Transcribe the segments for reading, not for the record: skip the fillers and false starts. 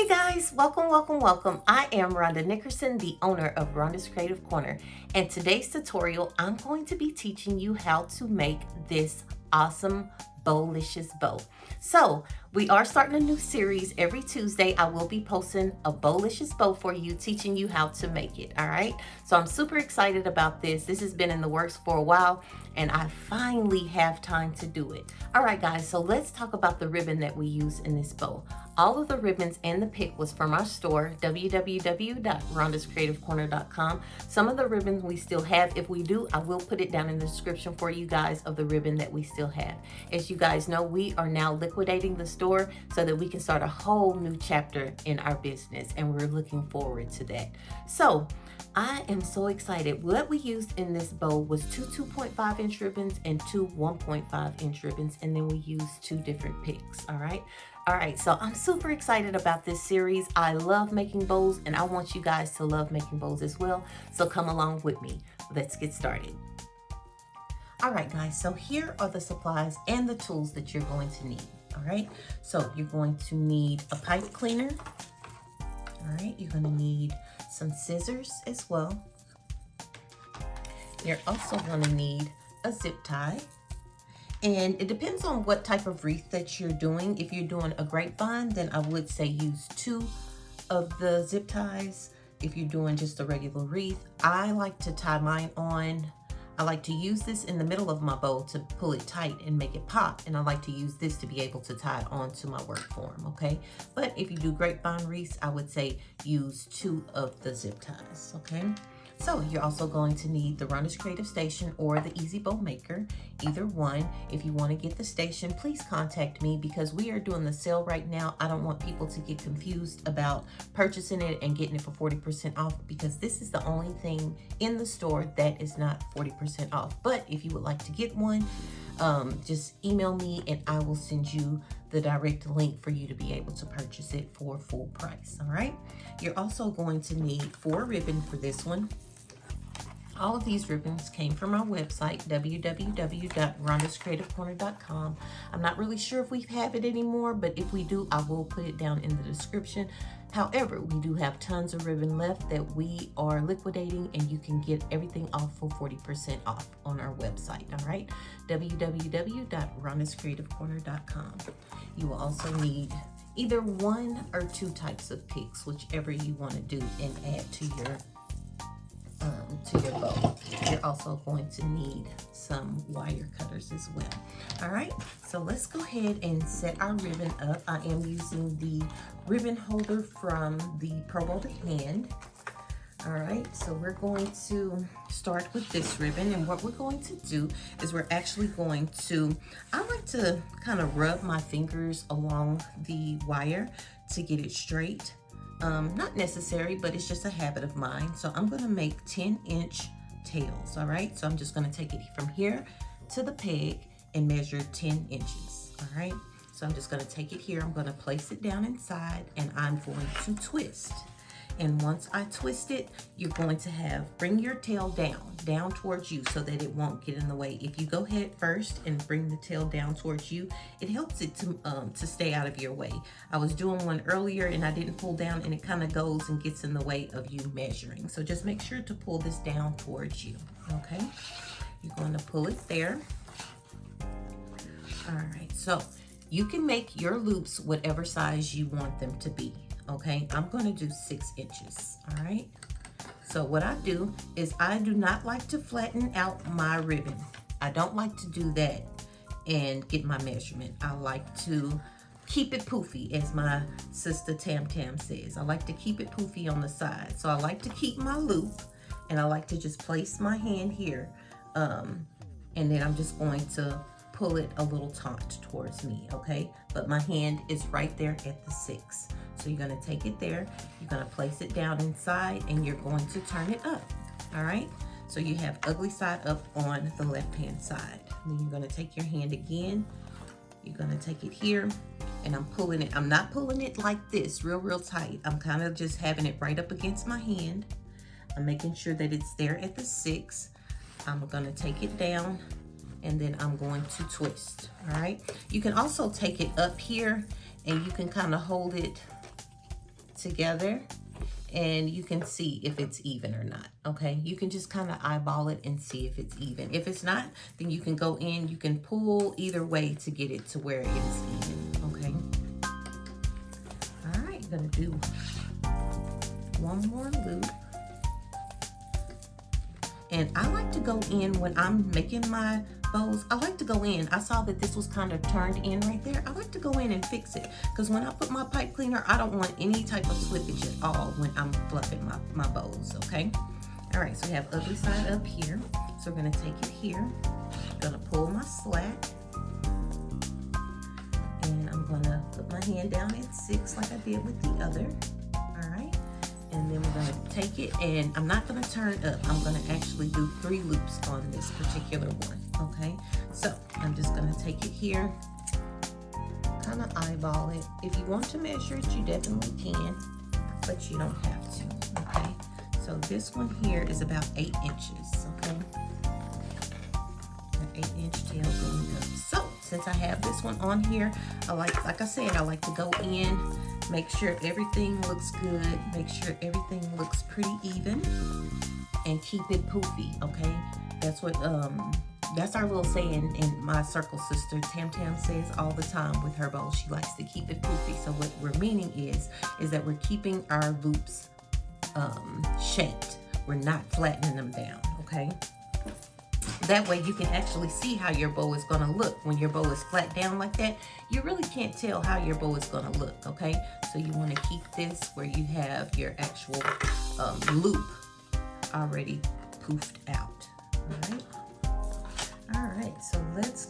Hey guys, welcome. I am Rhonda Nickerson, the owner of Rhonda's Creative Corner. And today's tutorial, I'm going to be teaching you how to make this awesome Bow-Licious Bow. So we are starting a new series every Tuesday. I will be posting a Bow-Licious Bow for you, teaching you how to make it. All right. So I'm super excited about this. This has been in the works for a while and I finally have time to do it. All right, guys. So let's talk about the ribbon that we use in this bow. All of the ribbons and the pick was from our store, www.rhondascreativecorner.com. Some of the ribbons we still have. If we do, I will put it down in the description for you guys of the ribbon that we still have. As you guys know, we are now liquidating the store so that we can start a whole new chapter in our business, and we're looking forward to that. So I am so excited. What we used in this bow was two 2.5 inch ribbons and two 1.5 inch ribbons, and then we used two different picks. All right, so I'm super excited about this series. I love making bows and I want you guys to love making bows as well, so come along with me. Let's get started. All right, guys, so here are the supplies and the tools that you're going to need. All right, so you're going to need a pipe cleaner. All right, you're going to need some scissors as well. You're also going to need a zip tie. And it depends on what type of wreath that you're doing. If you're doing a grapevine, then I would say use 2 of the zip ties. If you're doing just a regular wreath, I like to tie mine on. I like to use this in the middle of my bow to pull it tight and make it pop. And I like to use this to be able to tie it onto my work form, okay? But if you do grapevine wreaths, I would say use 2 of the zip ties, okay? So you're also going to need the Rhonda's Creative Station or the Easy Bow Maker, either one. If you want to get the station, please contact me because we are doing the sale right now. I don't want people to get confused about purchasing it and getting it for 40% off because this is the only thing in the store that is not 40% off. But if you would like to get one, just email me and I will send you the direct link for you to be able to purchase it for full price. All right. You're also going to need 4 ribbon for this one. All of these ribbons came from our website, www.rhondascreativecorner.com. I'm not really sure if we have it anymore, but if we do, I will put it down in the description. However, we do have tons of ribbon left that we are liquidating, and you can get everything off for 40% off on our website, all right? www.rhondascreativecorner.com. You will also need either 1 or 2 types of picks, whichever you want to do and add to your bow. You're also going to need some wire cutters as well. All right, so let's go ahead and set our ribbon up. I am using the ribbon holder from the Pro Bow to Hand. All right, so we're going to start with this ribbon, and what we're going to do is we're actually going to, I like to kind of rub my fingers along the wire to get it straight. Not necessary, but it's just a habit of mine. So I'm going to make 10-inch tails. All right. So I'm just going to take it from here to the peg and measure 10 inches. All right. So I'm just going to take it here. I'm going to place it down inside and I'm going to twist. And once I twist it, you're going to bring your tail down towards you so that it won't get in the way. If you go head first and bring the tail down towards you, it helps it to stay out of your way. I was doing one earlier and I didn't pull down and it kind of goes and gets in the way of you measuring. So just make sure to pull this down towards you, okay? You're going to pull it there. All right, so you can make your loops whatever size you want them to be. Okay, I'm going to do 6 inches. All right. So what I do is I do not like to flatten out my ribbon. I don't like to do that and get my measurement. I like to keep it poofy, as my sister Tam Tam says. I like to keep it poofy on the side. So I like to keep my loop and I like to just place my hand here. And then I'm just going to pull it a little taut towards me. Okay. But my hand is right there at the 6. So you're going to take it there, you're going to place it down inside, and you're going to turn it up. All right. So you have ugly side up on the left-hand side. And then you're going to take your hand again. You're going to take it here, and I'm pulling it. I'm not pulling it like this, real tight. I'm kind of just having it right up against my hand. I'm making sure that it's there at the 6. I'm going to take it down, and then I'm going to twist. All right. You can also take it up here, and you can kind of hold it together and you can see if it's even or not, okay? You can just kind of eyeball it and see if it's even. If it's not, then you can go in, you can pull either way to get it to where it is even, okay? All right, gonna do one more loop. And I like to go in when I'm making my bows. I like to go in. I saw that this was kind of turned in right there. I like to go in and fix it because when I put my pipe cleaner, I don't want any type of slippage at all when I'm fluffing my bows, okay? All right, so we have ugly side up here. So we're gonna take it here. I'm gonna pull my slack. And I'm gonna put my hand down at 6 like I did with the other, all right? And then we're gonna take it and I'm not gonna turn up. I'm gonna actually do 3 loops on this particular one, okay? So I'm just gonna take it here, kind of eyeball it. If you want to measure it, you definitely can, but you don't have to, okay? So this one here is about 8 inches, okay? An 8-inch tail going up. So since I have this one on here, I like I said, I like to go in, make sure everything looks good, make sure everything looks pretty even, and keep it poofy, okay? That's what, that's our little saying in my circle sister, Tam Tam says all the time with her bow. She likes to keep it poofy. So what we're meaning is that we're keeping our loops shaped. We're not flattening them down, okay? That way you can actually see how your bow is gonna look. When your bow is flat down like that, you really can't tell how your bow is gonna look, okay? So you wanna keep this where you have your actual loop already poofed out, all right? All right, so let's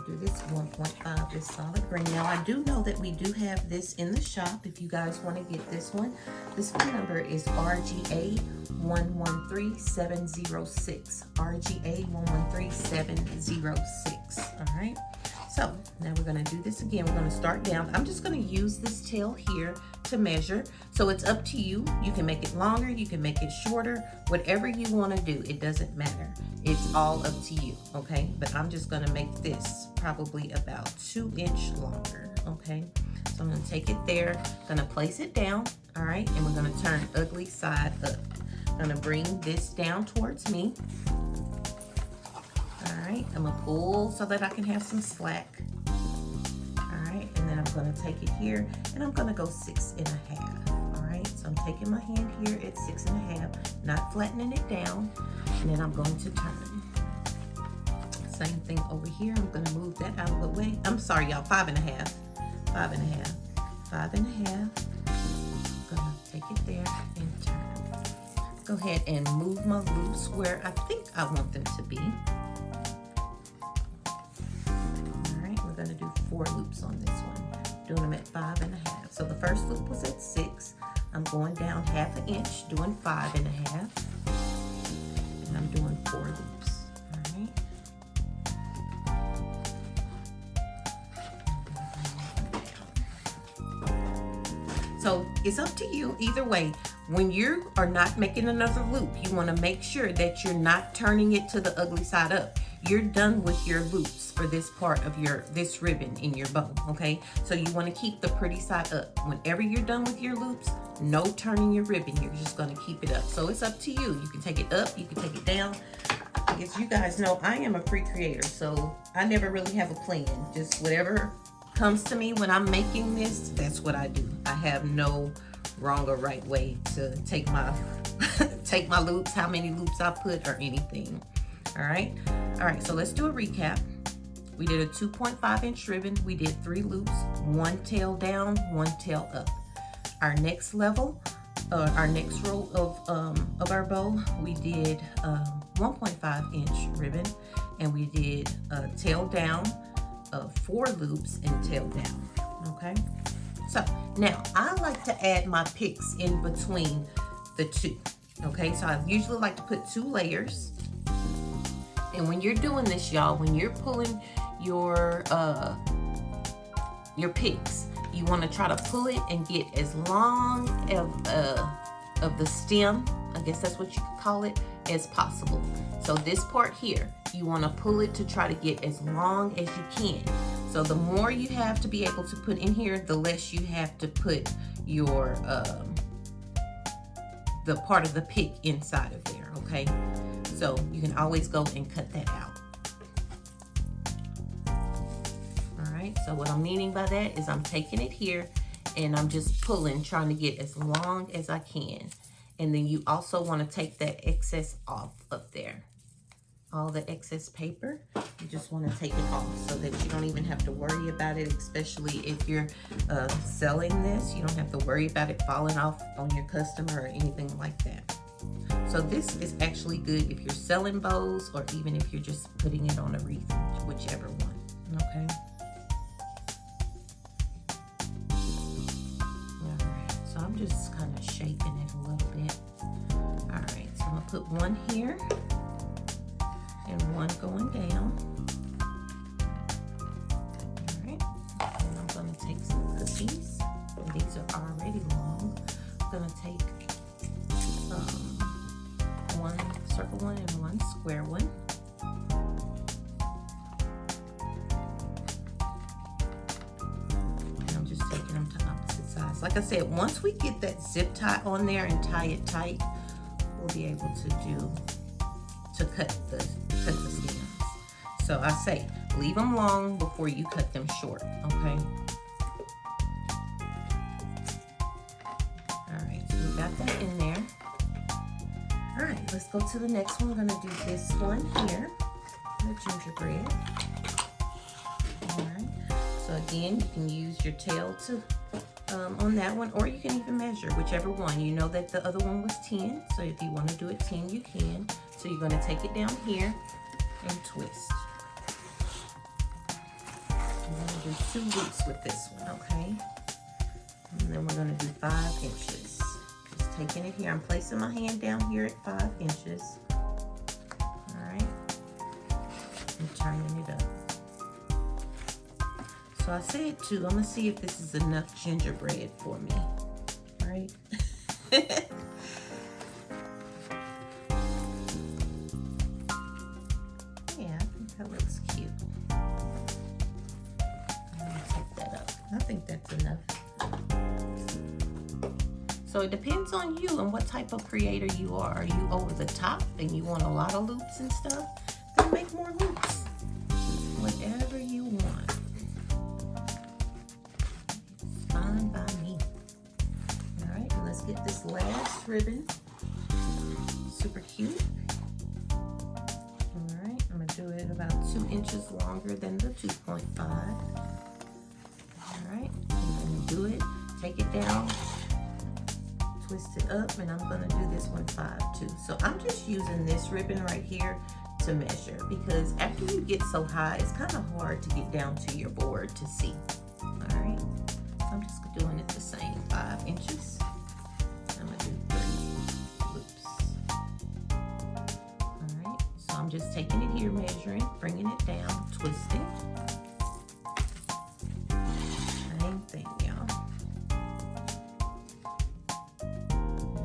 do this 1.5, this solid green. Now I do know that we do have this in the shop if you guys want to get this one. This phone number is RGA 113706. RGA 113706. All right. So now we're going to do this again. We're going to start down. I'm just going to use this tail here to measure. So it's up to you. You can make it longer. You can make it shorter. Whatever you want to do, it doesn't matter. It's all up to you, okay? But I'm just going to make this probably about 2 inches longer, okay? So I'm going to take it there. Going to place it down, all right? And we're going to turn ugly side up. I'm going to bring this down towards me. All right, I'm gonna pull so that I can have some slack. All right, and then I'm gonna take it here and I'm gonna go 6 1/2. All right, so I'm taking my hand here at 6 1/2, not flattening it down, and then I'm going to turn. Same thing over here. I'm gonna move that out of the way. I'm sorry, y'all, 5 1/2, 5 1/2, 5 1/2. I'm gonna take it there and turn. Go ahead and move my loops where I think I want them to be. Going to do 4 loops on this one, doing them at 5 1/2. So the first loop was at 6. I'm going down 1/2 inch, doing 5 1/2, and I'm doing 4 loops. All right. So it's up to you either way. When you are not making another loop, you want to make sure that you're not turning it to the ugly side up. You're done with your loops for this part of this ribbon in your bow, okay? So you want to keep the pretty side up. Whenever you're done with your loops, no turning your ribbon. You're just going to keep it up. So it's up to you. You can take it up, you can take it down. As you guys know, I am a free creator, so I never really have a plan. Just whatever comes to me when I'm making this, that's what I do. I have no wrong or right way to take my take my loops, how many loops I put or anything. All right, so let's do a recap. We did a 2.5 inch ribbon. We did 3 loops, 1 tail down, 1 tail up. Our next level, our next row of our bow, we did 1.5 inch ribbon, and we did tail down, 4 loops and tail down, okay? So now I like to add my picks in between the 2, okay? So I usually like to put 2 layers. And when you're doing this, y'all, when you're pulling your picks, you want to try to pull it and get as long of the stem, I guess that's what you could call it, as possible. So this part here, you want to pull it to try to get as long as you can. So the more you have to be able to put in here, the less you have to put your the part of the pick inside of there, okay? So you can always go and cut that out. All right, so what I'm meaning by that is I'm taking it here and I'm just pulling, trying to get as long as I can. And then you also want to take that excess off of there. All the excess paper, you just want to take it off so that you don't even have to worry about it, especially if you're selling this. You don't have to worry about it falling off on your customer or anything like that. So this is actually good if you're selling bows or even if you're just putting it on a wreath, whichever one, okay? All right, so I'm just kind of shaping it a little bit. All right, so I'm gonna put one here and one going down. All right, and I'm gonna take some cookies. And these are already long. I'm gonna take one circle one and one square one. And I'm just taking them to opposite sides. Like I said, once we get that zip tie on there and tie it tight, we'll be able to cut the stems. So I say leave them long before you cut them short, okay? All right, so we got that in there. All right, let's go to the next one. We're gonna do this one here, the gingerbread. All right, so again, you can use your tail to on that one, or you can even measure, whichever one. You know that the other one was 10, so if you want to do it 10, you can. So you're going to take it down here and twist. I'm going to do 2 loops with this one, okay? And then we're going to do 5 inches. Just taking it here. I'm placing my hand down here at 5 inches. All right. And turning it up. So I said 2. I'm going to see if this is enough gingerbread for me. All right. That looks cute. I'm gonna take that up. I think that's enough. So it depends on you and what type of creator you are. Are you over the top and you want a lot of loops and stuff? Then make more loops. Whatever you want. It's fine by me. All right, and let's get this last ribbon. Super cute. Do it about 2 inches longer than the 2.5. All right, I'm gonna do it, take it down, twist it up, and I'm gonna do this one 5 too. So I'm just using this ribbon right here to measure, because after you get so high, it's kind of hard to get down to your board to see. All right, so I'm just doing it the same 5 inches. I'm gonna do 3 loops. I'm just taking it here, measuring, bringing it down, twisting. Same thing, y'all.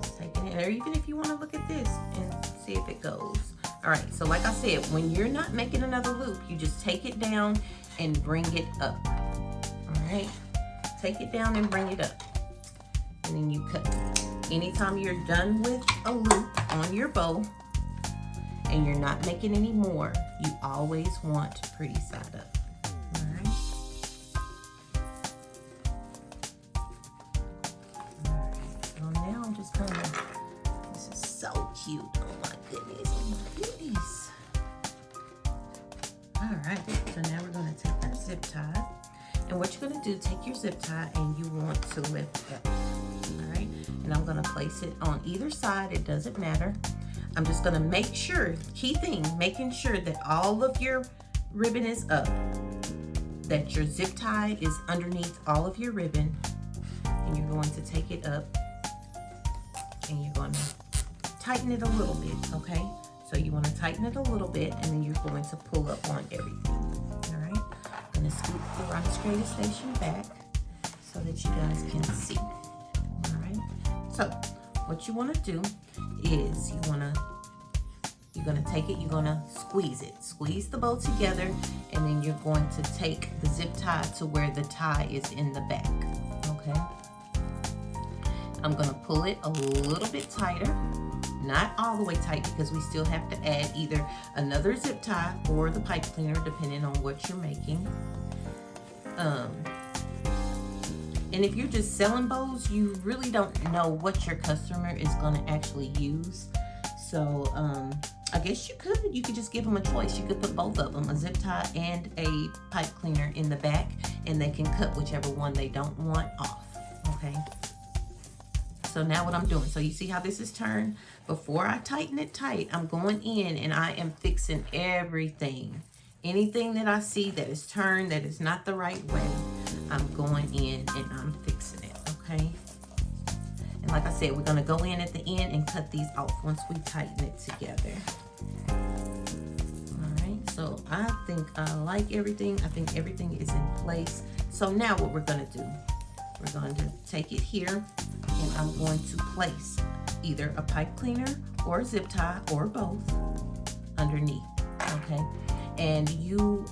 Just taking it, or even if you want to look at this and see if it goes. All right, so like I said, when you're not making another loop, you just take it down and bring it up. All right, take it down and bring it up. And then you cut. Anytime you're done with a loop on your bow, and you're not making any more, you always want pretty side up. All right. All right. So now I'm just kind of, this is so cute. Oh my goodness. Oh my goodness. All right. So now we're going to take that zip tie. And what you're going to do, take your zip tie and you want to lift up. All right. And I'm going to place it on either side. It doesn't matter. I'm just gonna make sure, key thing, making sure that all of your ribbon is up, that your zip tie is underneath all of your ribbon, and you're going to take it up and you're going to tighten it a little bit, okay? So you want to tighten it a little bit and then you're going to pull up on everything, all right? I'm gonna scoop the RCC Station back so that you guys can see, all right? So what you want to do is you You're gonna take it, you're gonna squeeze it. Squeeze the bow together, and then you're going to take the zip tie to where the tie is in the back, okay? I'm gonna pull it a little bit tighter, not all the way tight because we still have to add either another zip tie or the pipe cleaner depending on what you're making. And if you're just selling bows, you really don't know what your customer is gonna actually use. So I guess you could just give them a choice. You could put both of them, a zip tie and a pipe cleaner in the back, and they can cut whichever one they don't want off, okay? So now what I'm doing, so you see how this is turned? Before I tighten it tight, I'm going in and I am fixing everything. Anything that I see that is turned, that is not the right way, I'm going in and I'm fixing it, okay? And like I said, we're gonna go in at the end and cut these off once we tighten it together. All right, so I think I like everything. I think everything is in place. So now what we're gonna do, we're going to take it here and I'm going to place either a pipe cleaner or a zip tie or both underneath, okay? And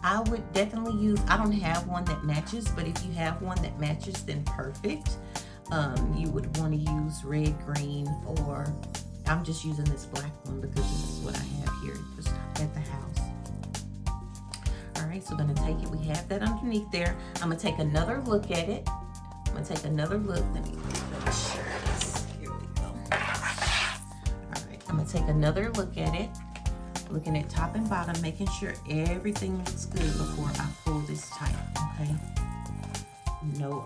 I would definitely use, I don't have one that matches, but if you have one that matches, then perfect. You would want to use red, green, or I'm just using this black one because this is what I have here at the house. All right, so I'm gonna take it, we have that underneath there. I'm gonna take another look at it. I'm gonna take another look. Let me make sure this, here we go. All right, I'm gonna take another look at it. Looking at top and bottom, making sure everything looks good before I pull this tight, okay? No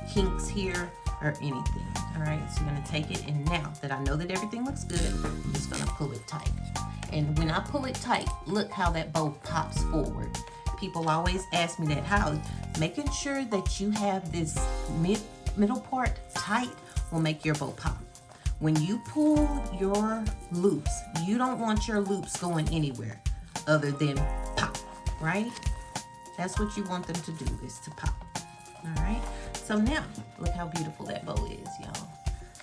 kinks here or anything. All right, so you're gonna take it, and now that I know that everything looks good, I'm just gonna pull it tight. And when I pull it tight, look how that bow pops forward. People always ask me that, how making sure that you have this middle part tight will make your bow pop. When you pull your loops, you don't want your loops going anywhere other than pop, right? That's what you want them to do, is to pop. All right, so now look how beautiful that bow is, y'all.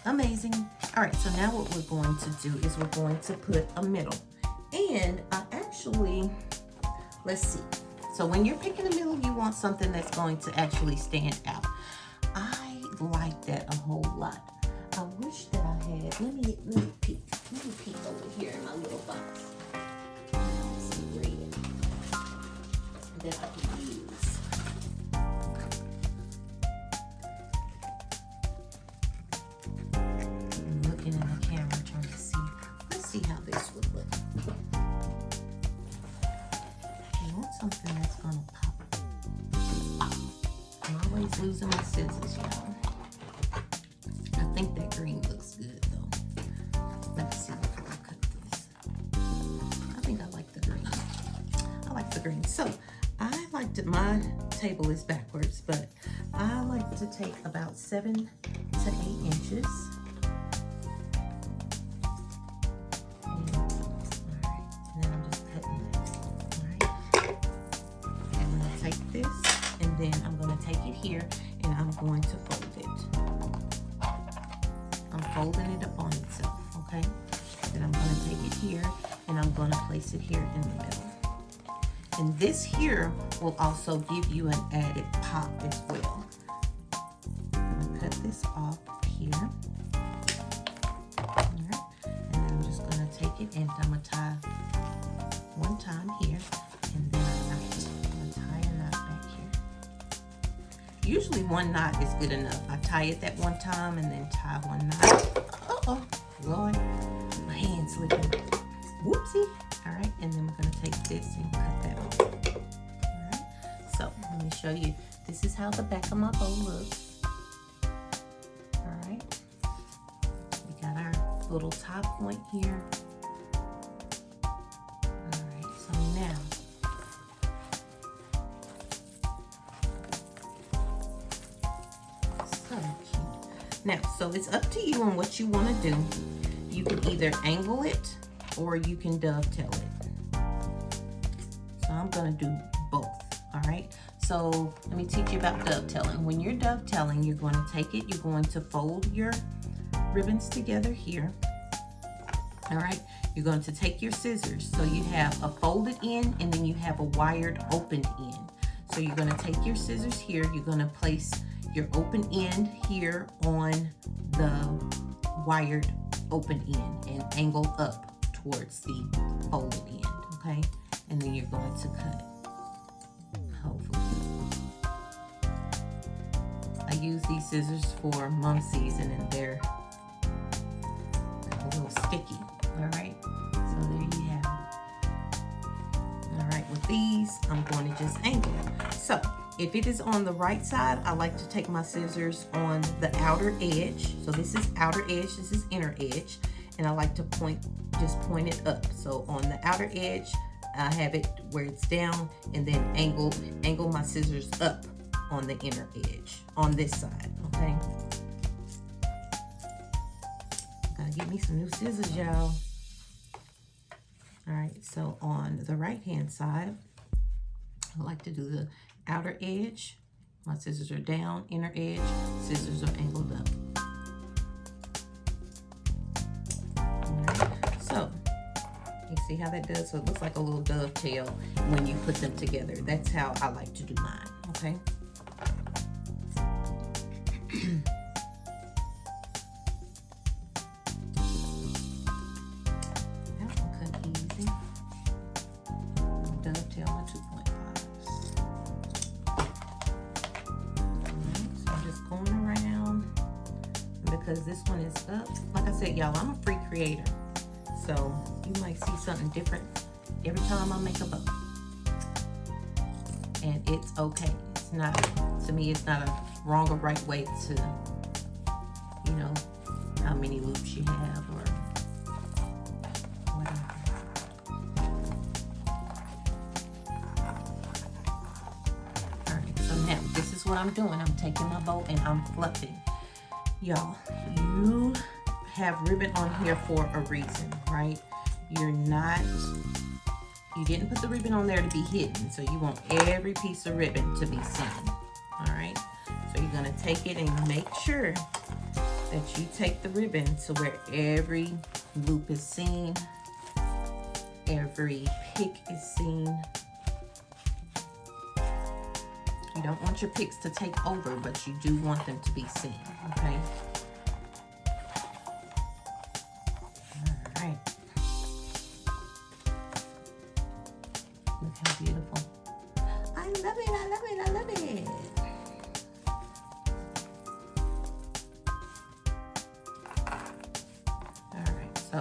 Amazing. All right, so now what we're going to do is we're going to put a middle. And I actually, let's see. So when you're picking a middle, you want something that's going to actually stand out. I like that a whole lot. I wish that I had, let me peek over here in my little box. Some red that I can use. I'm looking in the camera trying to see. Let's see how this would look. I want something that's gonna pop. I'm always losing my scissors, y'all. I think that green looks good though. Let's see before I cut this. I think I like the green. I like the green. So I like to, my table is backwards, but I like to take about 7 to 8 inches. And then I'm just cutting this. Alright. And I'm gonna take this, and then I'm gonna take it here and I'm going to fold it. I'm folding it up on itself, okay? Then I'm gonna take it here and I'm gonna place it here in the middle. And this here will also give you an added pop as well. I'm gonna cut this off here. All right. And then I'm just gonna take it and I'm gonna tie one time here, and then a knot. I'm gonna tie a knot back here. Usually one knot is good enough. I tie it that one time and then tie one knot. Uh-oh, Lord, my hand's slipping. Whoopsie. All right, and then we're gonna take this and cut that off. All right, so let me show you. This is how the back of my bow looks. All right, we got our little top point here. All right, so now, so cute. Now, so it's up to you on what you want to do. You can either angle it or you can dovetail it. So I'm gonna do both, all right? So let me teach you about dovetailing. When you're dovetailing, you're going to take it, you're going to fold your ribbons together here, all right? you're going to take your scissors. So you have a folded end and then you have a wired opened end. So you're going to take your scissors here. You're going to place your open end here on the wired open end and angle up towards the folded end, okay? And then you're going to cut, hopefully. I use these scissors for mum season and they're a little sticky, all right? So there you have it. All right, with these, I'm going to just angle. So if it is on the right side, I like to take my scissors on the outer edge. So this is outer edge, this is inner edge. And I like to just point it up. So on the outer edge, I have it where it's down and then angle my scissors up on the inner edge on this side, okay? Gotta get me some new scissors, y'all. All right, so on the right-hand side, I like to do the outer edge. My scissors are down, inner edge, scissors are angled up. All right, so you see how that does? So it looks like a little dovetail when you put them together. That's how I like to do mine, okay? That one cut easy. Dovetail my 2.5s. So I'm just going around. And because this one is up, like I said, y'all, I'm a free creator. So you might see something different every time I make a bow. And it's okay. It's not, to me, it's not a wrong or right way to, you know, how many loops you have or whatever. All right, so now this is what I'm doing. I'm taking my bow and I'm fluffing. Y'all, you have ribbon on here for a reason, right? You didn't put the ribbon on there to be hidden, so you want every piece of ribbon to be seen, all right? So you're gonna take it and make sure that you take the ribbon to where every loop is seen, every pick is seen. You don't want your picks to take over, but you do want them to be seen, okay? All right. Look how beautiful. I love it, I love it, I love it. All right, so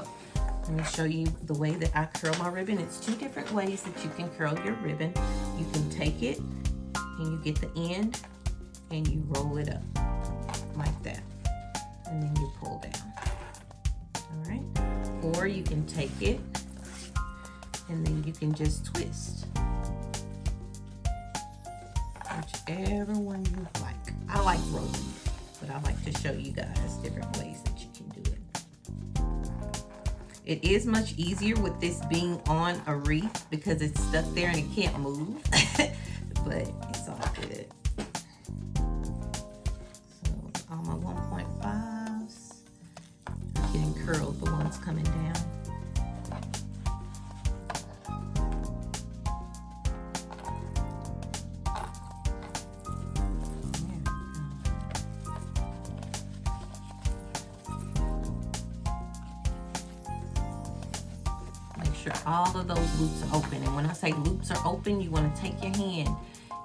let me show you the way that I curl my ribbon. It's two different ways that you can curl your ribbon. You can take it and you get the end and you roll it up like that. And then you pull down, all right? Or you can take it and then you can just twist. Whichever one you like. I like rolling, but I like to show you guys different ways that you can do it. It is much easier with this being on a wreath because it's stuck there and it can't move, but it's all good. So all my 1.5s are getting curled, the ones coming down. Sure all of those loops are open, and when I say loops are open, you want to take your hand,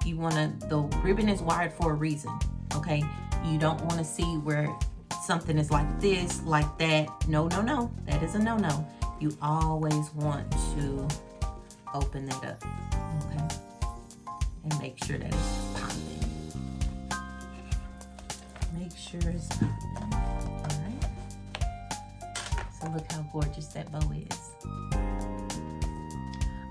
the ribbon is wired for a reason, okay? You don't want to see where something is like this, like that. No, that is a no. You always want to open that up, okay? And make sure that it's popping. Make sure it's popping, all right? So look how gorgeous that bow is.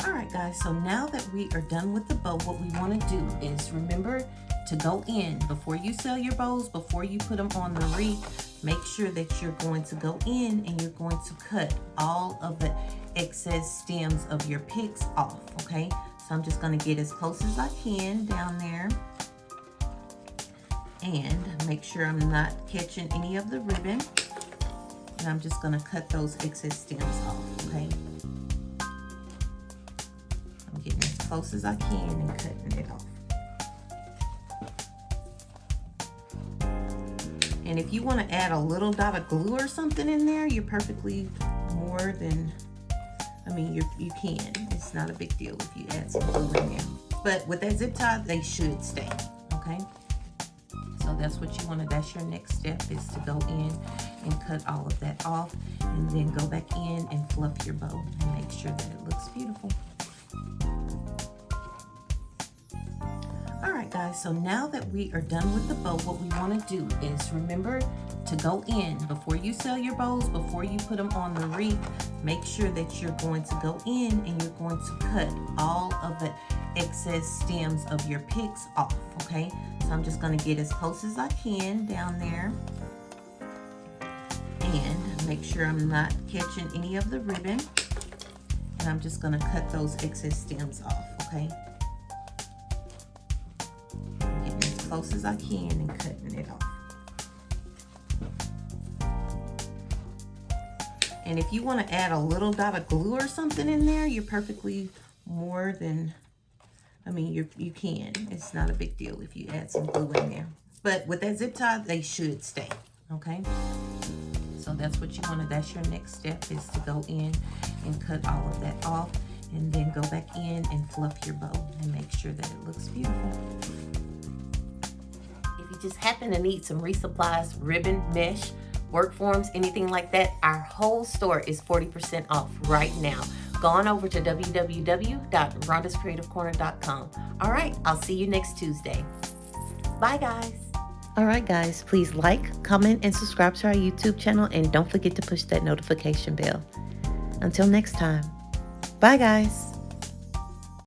All right, guys, so now that we are done with the bow, what we want to do is remember to go in before you sell your bows, before you put them on the wreath. Make sure that you're going to go in and you're going to cut all of the excess stems of your picks off, okay? So I'm just going to get as close as I can down there and make sure I'm not catching any of the ribbon. And I'm just going to cut those excess stems off. okay? I'm getting as close as I can and cutting it off. And if you want to add a little dot of glue or something in there, you're perfectly more than, I mean, you can. It's not a big deal if you add some glue in there. But with that zip tie, they should stay, okay? So that's what you want to, that's your next step, is to go in and cut all of that off, and then go back in and fluff your bow and make sure that it looks beautiful. All right, guys, so now that we are done with the bow, what we want to do is remember to go in before you sell your bows, before you put them on the wreath. Make sure that you're going to go in and you're going to cut all of the excess stems of your picks off, okay? So I'm just going to get as close as I can down there and make sure I'm not catching any of the ribbon, and I'm just going to cut those excess stems off, okay? I'm getting as close as I can and cutting it off. And if you want to add a little dot of glue or something in there, you're perfectly more than, I mean, you can. It's not a big deal if you add some glue in there. But with that zip tie, they should stay, okay? So that's what you want to, that's your next step, is to go in and cut all of that off, and then go back in and fluff your bow and make sure that it looks beautiful. If you just happen to need some resupplies, ribbon, mesh, work forms, anything like that, our whole store is 40% off right now. Go on over to www.rhondascreativecorner.com. All right, I'll see you next Tuesday. Bye, guys. All right, guys, please like, comment, and subscribe to our YouTube channel, and don't forget to push that notification bell. Until next time, bye, guys.